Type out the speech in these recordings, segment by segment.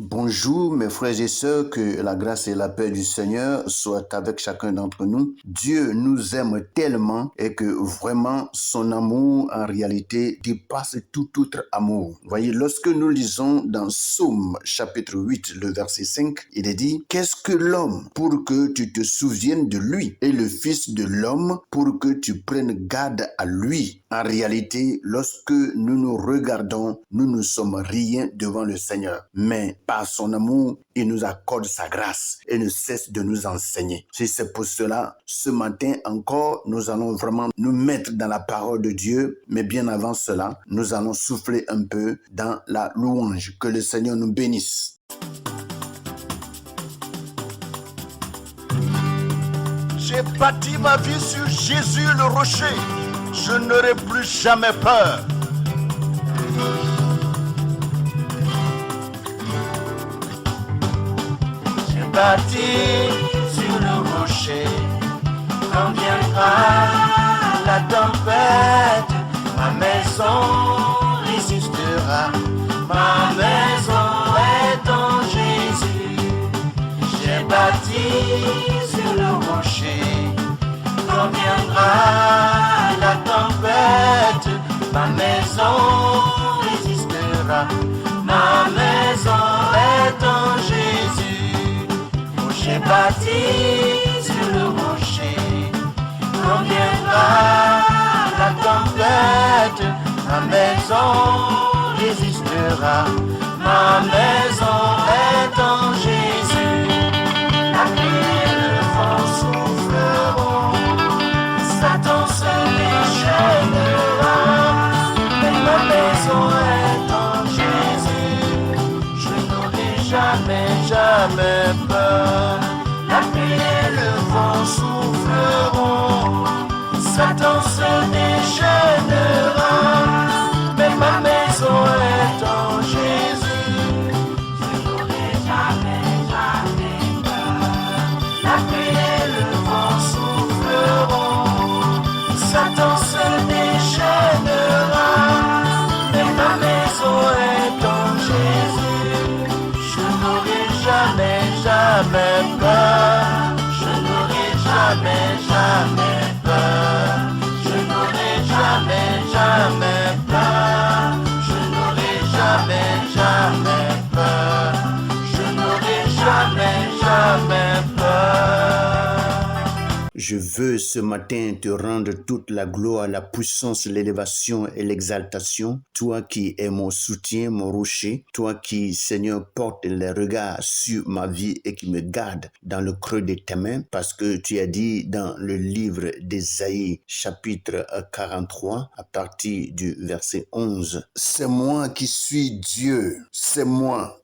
Bonjour mes frères et sœurs, que la grâce et la paix du Seigneur soient avec chacun d'entre nous. Dieu nous aime tellement et que vraiment son amour en réalité dépasse tout autre amour. Voyez, lorsque nous lisons dans Psaume chapitre 8, le verset 5, il est dit: qu'est-ce que l'homme pour que tu te souviennes de lui, et le fils de l'homme pour que tu prennes garde à lui. En réalité, lorsque nous nous regardons, nous ne sommes rien devant le Seigneur. Mais par son amour, il nous accorde sa grâce et ne cesse de nous enseigner. C'est pour cela, ce matin encore, nous allons vraiment nous mettre dans la parole de Dieu. Mais bien avant cela, nous allons souffler un peu dans la louange. Que le Seigneur nous bénisse. J'ai bâti ma vie sur Jésus le rocher. Je n'aurai plus jamais peur. J'ai bâti sur le rocher. Quand viendra la tempête, ma maison résistera. Ma maison est en Jésus. J'ai bâti sur le rocher. Quand viendra la tempête, ma maison résistera. Ma maison est en Jésus. Oh, j'ai bâti sur le rocher. Quand viendra la tempête, ma maison résistera. Ma maison est en Jésus. La pluie et le vent souffleront. Satan se déchaînera, mais ma maison est en Jésus. Je n'aurai jamais peur. La pluie et le vent souffleront. Satan se déchaînera, mais ma maison est en Jésus. Je n'aurai jamais peur. La pluie et le vent souffleront. Satan se déchaînera, mais ma maison est en Jésus. Je n'aurai jamais peur. Je n'aurai jamais peur. Je n'aurai jamais peur. Je n'aurai jamais peur. Je n'aurai jamais peur. Je veux ce matin te rendre toute la gloire, la puissance, l'élévation et l'exaltation. Toi qui es mon soutien, mon rocher. Toi qui, Seigneur, porte les regards sur ma vie et qui me garde dans le creux de tes mains. Parce que tu as dit dans le livre d'Ésaïe, chapitre 43, à partir du verset 11. C'est moi qui suis Dieu. C'est moi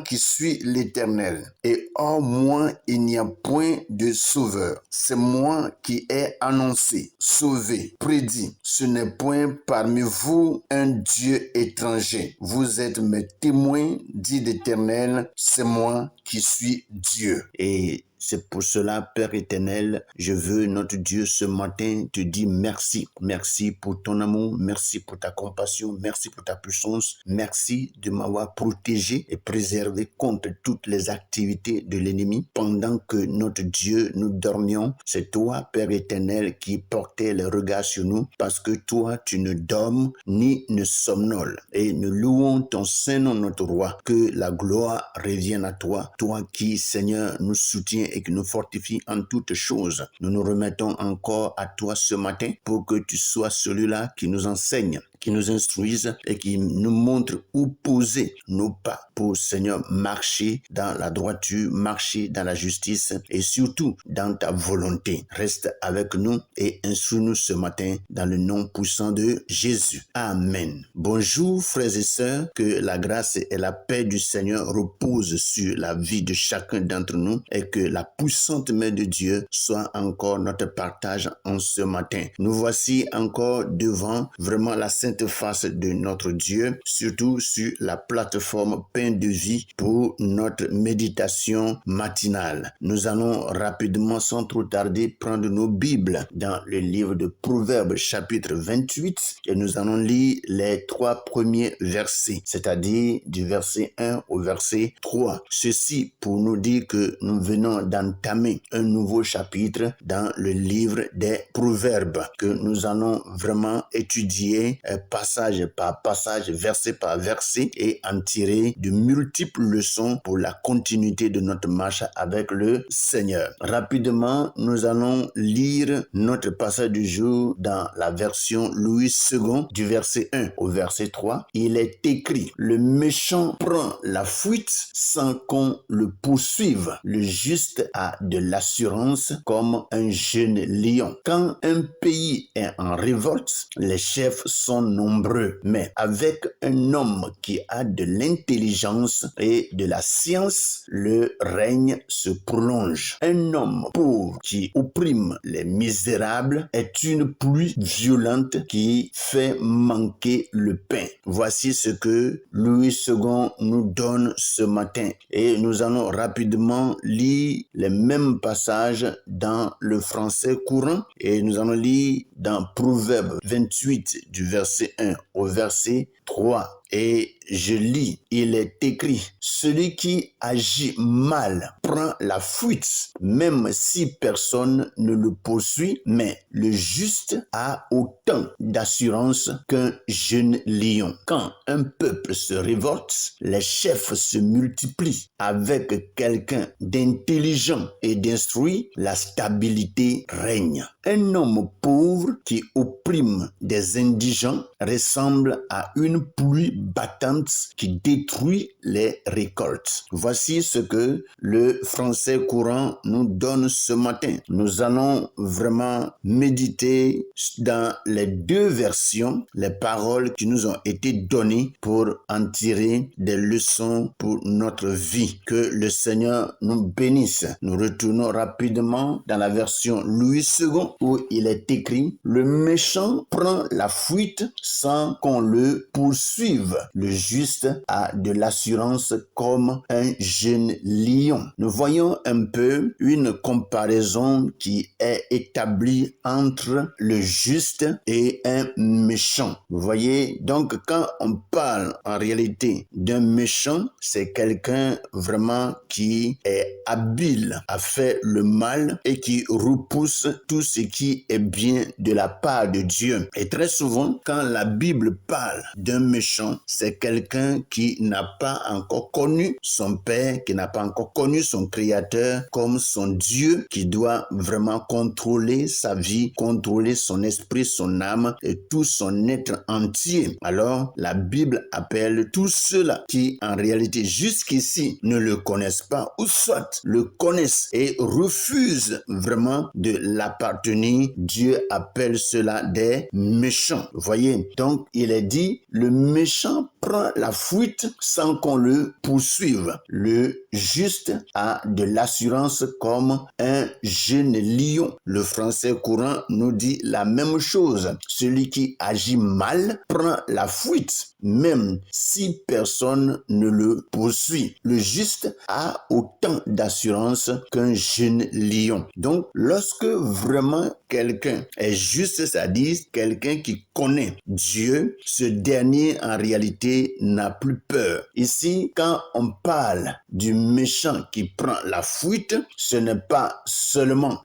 qui suis l'Éternel. Et hors moi, il n'y a point de sauveur. C'est moi qui ai annoncé, sauvé, prédit. Ce n'est point parmi vous un Dieu étranger. Vous êtes mes témoins, dit l'Éternel, c'est moi qui suis Dieu. Et c'est pour cela, Père éternel, je veux, notre Dieu, ce matin, te dire merci. Merci pour ton amour, merci pour ta compassion, merci pour ta puissance, merci de m'avoir protégé et préservé contre toutes les activités de l'ennemi. Pendant que notre Dieu, nous dormions, c'est toi, Père éternel, qui portais le regard sur nous, parce que toi, tu ne dormes ni ne somnoles. Et nous louons ton Saint-Nom, notre Roi, que la gloire revienne à toi, toi qui, Seigneur, nous soutiens et qui nous fortifie en toutes choses. Nous nous remettons encore à toi ce matin pour que tu sois celui-là qui nous enseigne, qui nous instruise et qui nous montre où poser nos pas pour, Seigneur, marcher dans la droiture, marcher dans la justice et surtout dans ta volonté. Reste avec nous et instruis-nous ce matin dans le nom puissant de Jésus. Amen. Bonjour frères et sœurs, que la grâce et la paix du Seigneur reposent sur la vie de chacun d'entre nous et que la puissante main de Dieu soit encore notre partage en ce matin. Nous voici encore devant vraiment la Sainte sainte face de notre Dieu, surtout sur la plateforme Pain de vie pour notre méditation matinale. Nous allons rapidement, sans trop tarder, prendre nos Bibles dans le livre de Proverbes chapitre 28 et nous allons lire les 3 premiers versets, c'est-à-dire du verset 1 au verset 3. Ceci pour nous dire que nous venons d'entamer un nouveau chapitre dans le livre des Proverbes que nous allons vraiment étudier passage par passage, verset par verset et en tirer de multiples leçons pour la continuité de notre marche avec le Seigneur. Rapidement, nous allons lire notre passage du jour dans la version Louis II du verset 1 au verset 3. Il est écrit: le méchant prend la fuite sans qu'on le poursuive. Le juste a de l'assurance comme un jeune lion. Quand un pays est en révolte, les chefs sont nombreux, mais avec un homme qui a de l'intelligence et de la science, le règne se prolonge. Un homme pauvre qui opprime les misérables est une pluie violente qui fait manquer le pain. Voici ce que Louis II nous donne ce matin et nous allons rapidement lire les mêmes passages dans le français courant et nous allons lire dans Proverbes 28 du verset 1 au verset 3. Et je lis, il est écrit: celui qui agit mal prend la fuite, même si personne ne le poursuit, mais le juste a autant d'assurance qu'un jeune lion. Quand un peuple se révolte, les chefs se multiplient. Avec quelqu'un d'intelligent et d'instruit, la stabilité règne. Un homme pauvre qui opprime des indigents ressemble à une pluie battante qui détruit les récoltes. Voici ce que le français courant nous donne ce matin. Nous allons vraiment méditer dans les deux versions les paroles qui nous ont été données pour en tirer des leçons pour notre vie. Que le Seigneur nous bénisse. Nous retournons rapidement dans la version Louis II où il est écrit: le méchant prend la fuite sans qu'on le poursuive. Le juste a de l'assurance comme un jeune lion. Nous voyons un peu une comparaison qui est établie entre le juste et un méchant. Vous voyez, donc quand on parle en réalité d'un méchant, c'est quelqu'un vraiment qui est habile à faire le mal et qui repousse tout ce qui est bien de la part de Dieu. Et très souvent, quand la Bible parle d'un méchant, c'est quelqu'un qui n'a pas encore connu son Père, qui n'a pas encore connu son Créateur comme son Dieu, qui doit vraiment contrôler sa vie, contrôler son esprit, son âme et tout son être entier. Alors, la Bible appelle tous ceux-là qui, en réalité, jusqu'ici, ne le connaissent pas, ou soit le connaissent et refusent vraiment de l'appartenir. Dieu appelle cela des méchants. Vous voyez, donc il est dit, le méchant prend la fuite sans qu'on le poursuive. Le juste a de l'assurance comme un jeune lion. Le français courant nous dit la même chose. Celui qui agit mal prend la fuite, même si personne ne le poursuit. Le juste a autant d'assurance qu'un jeune lion. Donc, lorsque vraiment quelqu'un est juste, c'est-à-dire quelqu'un qui connaît Dieu, ce dernier en réalité n'a plus peur. Ici, quand on parle du méchant qui prend la fuite, ce n'est pas seulement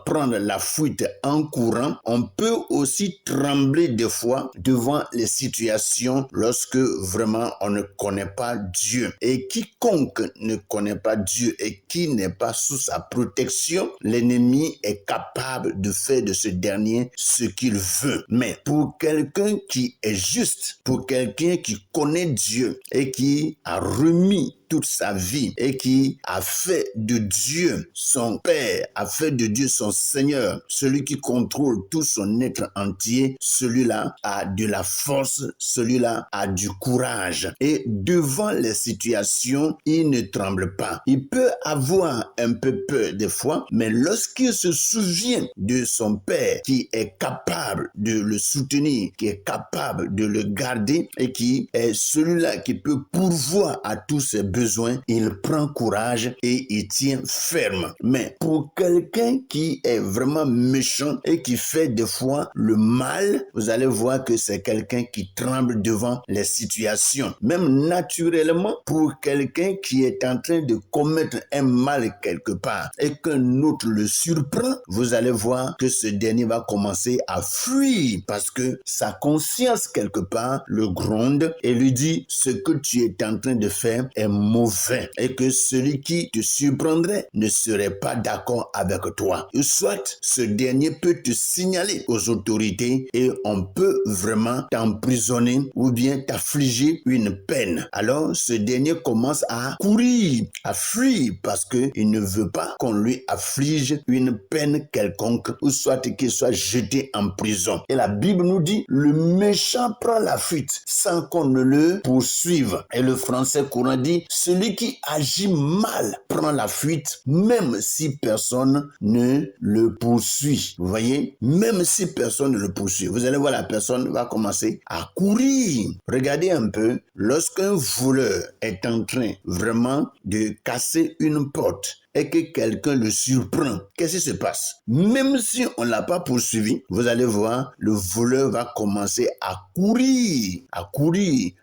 prendre la fuite en courant, on peut aussi trembler des fois devant les situations lorsque vraiment on ne connaît pas Dieu. Et quiconque ne connaît pas Dieu et qui n'est pas sous sa protection, l'ennemi est capable de faire de ce dernier ce qu'il veut. Mais pour quelqu'un qui est juste, pour quelqu'un qui connaît Dieu et qui a remis toute sa vie et qui a fait de Dieu son Père, a fait de Dieu son Seigneur, celui qui contrôle tout son être entier, celui-là a de la force, celui-là a du courage. Et devant les situations, il ne tremble pas. Il peut avoir un peu peur des fois, mais lorsqu'il se souvient de son Père qui est capable de le soutenir, qui est capable de le garder et qui est celui-là qui peut pourvoir à tous ses besoins, il prend courage et il tient ferme. Mais pour quelqu'un qui est vraiment méchant et qui fait des fois le mal, vous allez voir que c'est quelqu'un qui tremble devant les situations. Même naturellement, pour quelqu'un qui est en train de commettre un mal quelque part et qu'un autre le surprend, vous allez voir que ce dernier va commencer à fuir parce que sa conscience quelque part le gronde et lui dit ce que tu es en train de faire est mauvais et que celui qui te surprendrait ne serait pas d'accord avec toi. Ou soit ce dernier peut te signaler aux autorités et on peut vraiment t'emprisonner ou bien t'affliger une peine. Alors ce dernier commence à courir, à fuir parce qu'il ne veut pas qu'on lui afflige une peine quelconque ou soit qu'il soit jeté en prison. Et la Bible nous dit le méchant prend la fuite sans qu'on ne le poursuive. Et le français courant dit celui qui agit mal prend la fuite même si personne ne le poursuit. Vous voyez, même si personne ne le poursuit, vous allez voir la personne va commencer à courir. Regardez un peu, lorsqu'un voleur est en train vraiment de casser une porte et que quelqu'un le surprend, qu'est-ce qui se passe? Même si on ne l'a pas poursuivi, vous allez voir, le voleur va commencer à courir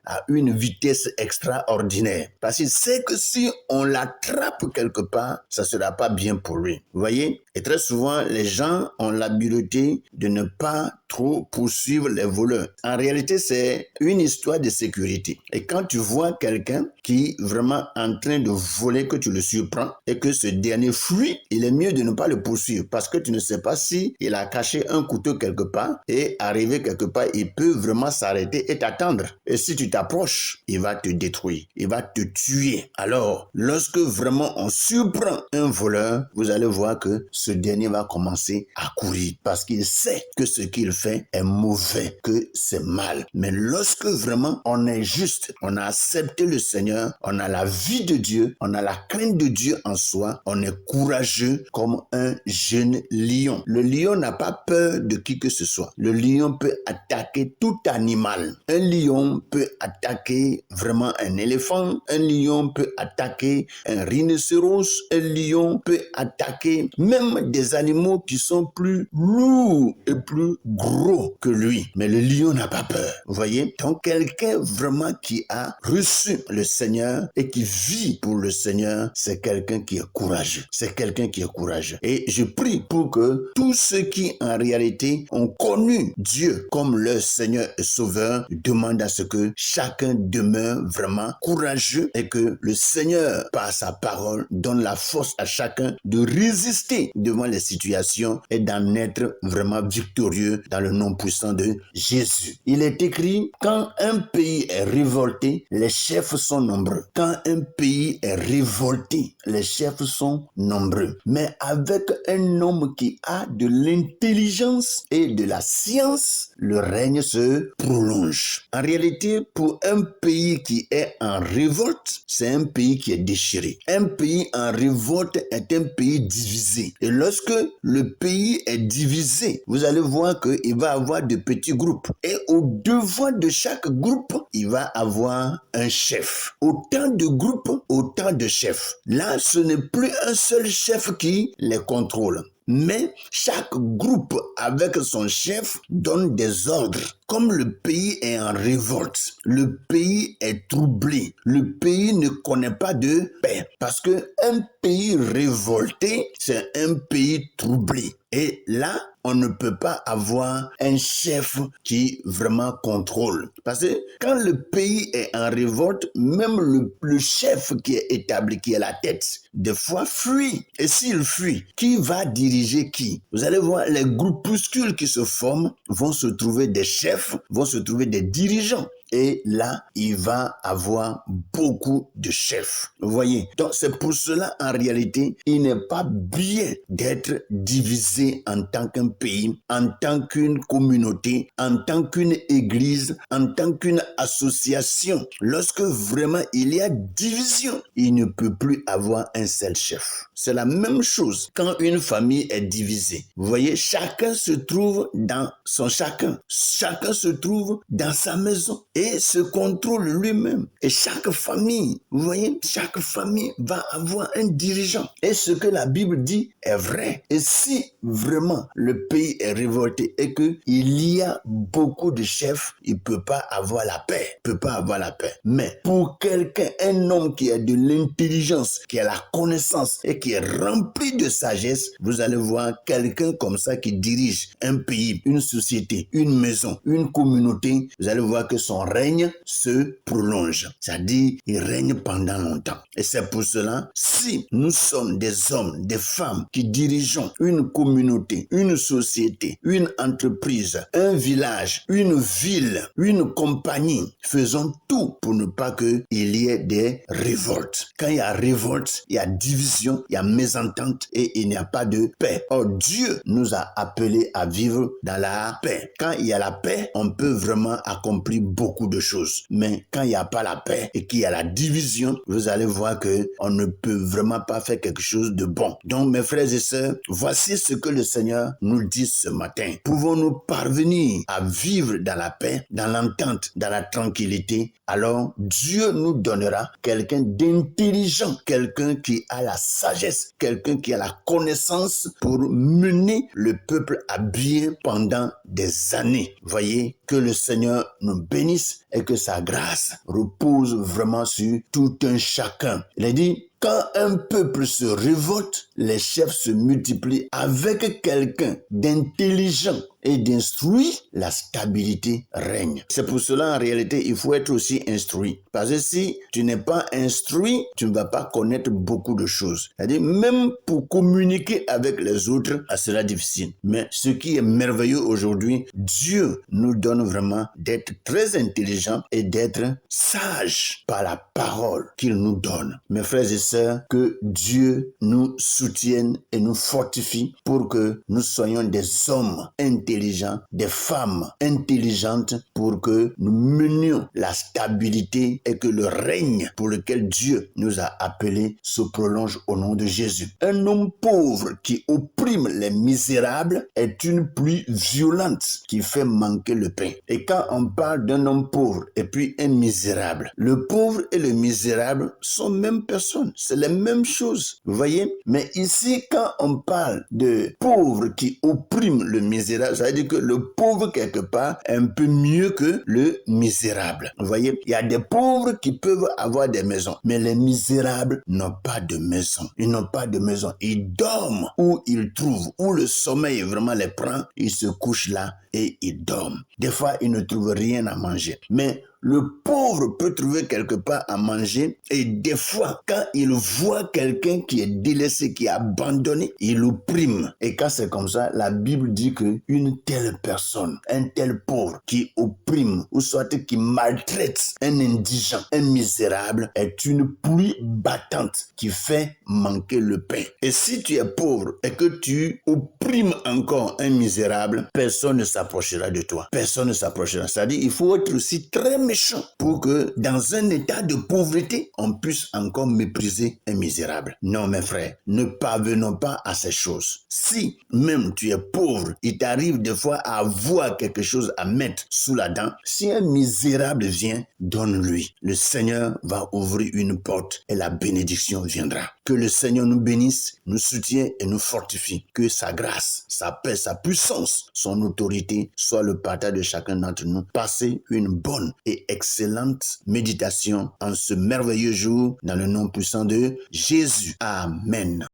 à une vitesse extraordinaire. Parce qu'il sait que si on l'attrape quelque part, ça ne sera pas bien pour lui. Vous voyez? Et très souvent, les gens ont l'habileté de ne pas trop poursuivre les voleurs. En réalité, c'est une histoire de sécurité. Et quand tu vois quelqu'un qui est vraiment en train de voler, que tu le surprends et que ce dernier fuit, il est mieux de ne pas le poursuivre parce que tu ne sais pas si il a caché un couteau quelque part et arrivé quelque part, il peut vraiment s'arrêter et t'attendre. Et si tu t'approches, il va te détruire, il va te tuer. Alors, lorsque vraiment on surprend un voleur, vous allez voir que ce dernier va commencer à courir parce qu'il sait que ce qu'il fait est mauvais, que c'est mal. Mais lorsque vraiment on est juste, on a accepté le Seigneur, on a la vie de Dieu, on a la crainte de Dieu en soi, on est courageux comme un jeune lion. Le lion n'a pas peur de qui que ce soit. Le lion peut attaquer tout animal. Un lion peut attaquer vraiment un éléphant, un lion peut attaquer un rhinocéros, un lion peut attaquer même des animaux qui sont plus lourds et plus gros que lui. Mais le lion n'a pas peur. Vous voyez? Donc quelqu'un vraiment qui a reçu le Seigneur et qui vit pour le Seigneur, c'est quelqu'un qui est courageux. C'est quelqu'un qui est courageux. Et je prie pour que tous ceux qui en réalité ont connu Dieu comme leur Seigneur et Sauveur demandent à ce que chacun demeure vraiment courageux et que le Seigneur, par sa parole, donne la force à chacun de résister devant les situations et d'en être vraiment victorieux dans le nom puissant de Jésus. Il est écrit, quand un pays est révolté, les chefs sont nombreux. Quand un pays est révolté, les chefs sont nombreux. Mais avec un homme qui a de l'intelligence et de la science, le règne se prolonge. En réalité, pour un pays qui est en révolte, c'est un pays qui est déchiré. Un pays en révolte est un pays divisé. Et lorsque le pays est divisé, vous allez voir qu'il va avoir de petits groupes. Et au devant de chaque groupe, il va avoir un chef. Autant de groupes, autant de chefs. Là, ce n'est plus un seul chef qui les contrôle. Mais chaque groupe avec son chef donne des ordres. Comme le pays est en révolte, le pays est troublé, le pays ne connaît pas de paix. Parce qu'un pays révolté, c'est un pays troublé. Et là, on ne peut pas avoir un chef qui vraiment contrôle. Parce que quand le pays est en révolte, même le chef qui est établi, qui est la tête, des fois fuit. Et s'il fuit, qui va diriger qui? Vous allez voir, les groupuscules qui se forment vont se trouver des chefs, vont se trouver des dirigeants. Et là, il va avoir beaucoup de chefs. Vous voyez? Donc, c'est pour cela, en réalité, il n'est pas bien d'être divisé en tant qu'un pays, en tant qu'une communauté, en tant qu'une église, en tant qu'une association. Lorsque vraiment il y a division, il ne peut plus avoir un seul chef. C'est la même chose quand une famille est divisée. Vous voyez, chacun se trouve dans son chacun. Chacun se trouve dans sa maison et se contrôle lui-même. Et chaque famille, vous voyez, chaque famille va avoir un dirigeant. Et ce que la Bible dit est vrai. Et si vraiment le pays est révolté et qu'il y a beaucoup de chefs, il ne peut pas avoir la paix. Il ne peut pas avoir la paix. Mais pour quelqu'un, un homme qui a de l'intelligence, qui a la connaissance et qui est rempli de sagesse, vous allez voir quelqu'un comme ça qui dirige un pays, une société, une maison, une communauté, vous allez voir que son règne se prolonge. C'est-à-dire, il règne pendant longtemps. Et c'est pour cela, si nous sommes des hommes, des femmes qui dirigeons une communauté, une société, une entreprise, un village, une ville, une compagnie, faisons tout pour ne pas qu'il y ait des révoltes. Quand il y a révolte, il y a division, il y a mésentente et il n'y a pas de paix. Or, Dieu nous a appelés à vivre dans la paix. Quand il y a la paix, on peut vraiment accomplir beaucoup de choses. Mais quand il n'y a pas la paix et qu'il y a la division, vous allez voir que on ne peut vraiment pas faire quelque chose de bon. Donc, mes frères et sœurs, voici ce que le Seigneur nous dit ce matin. Pouvons-nous parvenir à vivre dans la paix, dans l'entente, dans la tranquillité? Alors, Dieu nous donnera quelqu'un d'intelligent, quelqu'un qui a la sagesse, quelqu'un qui a la connaissance pour mener le peuple à bien pendant des années. Voyez, que le Seigneur nous bénisse et que sa grâce repose vraiment sur tout un chacun. Il a dit, quand un peuple se révolte, les chefs se multiplient. Avec quelqu'un d'intelligent et d'instruit, la stabilité règne. C'est pour cela, en réalité, il faut être aussi instruit. Parce que si tu n'es pas instruit, tu ne vas pas connaître beaucoup de choses. C'est-à-dire, même pour communiquer avec les autres, ça sera difficile. Mais ce qui est merveilleux aujourd'hui, Dieu nous donne vraiment d'être très intelligent et d'être sage par la parole qu'il nous donne. Mes frères et sœurs, que Dieu nous soutienne et nous fortifie pour que nous soyons des hommes intelligents, des femmes intelligentes pour que nous menions la stabilité et que le règne pour lequel Dieu nous a appelés se prolonge au nom de Jésus. Un homme pauvre qui opprime les misérables est une pluie violente qui fait manquer le pain. Et quand on parle d'un homme pauvre et puis un misérable, le pauvre et le misérable sont même personnes. C'est la même chose. Vous voyez? Mais ici, quand on parle de pauvre qui opprime le misérable, ça veut dire que le pauvre, quelque part, est un peu mieux que le misérable. Vous voyez? Il y a des pauvres qui peuvent avoir des maisons, mais les misérables n'ont pas de maison. Ils n'ont pas de maison. Ils dorment où ils trouvent, où le sommeil vraiment les prend. Ils se couchent là et ils dorment. Des fois, ils ne trouvent rien à manger. Mais le pauvre peut trouver quelque part à manger et des fois, quand il voit quelqu'un qui est délaissé, qui est abandonné, il l'opprime. Et quand c'est comme ça, la Bible dit qu'une telle personne, un tel pauvre qui opprime ou soit qui maltraite un indigent, un misérable, est une pluie battante qui fait manquer le pain. Et si tu es pauvre et que tu opprimes encore un misérable, personne ne s'approchera de toi. Personne ne s'approchera. C'est-à-dire, il faut être aussi très méchant pour que dans un état de pauvreté, on puisse encore mépriser un misérable. Non, mes frères, ne parvenons pas à ces choses. Si même tu es pauvre, il t'arrive des fois à avoir quelque chose à mettre sous la dent, si un misérable vient, donne-lui. Le Seigneur va ouvrir une porte et la bénédiction viendra. Que le Seigneur nous bénisse, nous soutienne et nous fortifie. Que sa grâce, sa paix, sa puissance, son autorité soit le partage de chacun d'entre nous. Passez une bonne et excellente méditation en ce merveilleux jour dans le nom puissant de Jésus. Amen.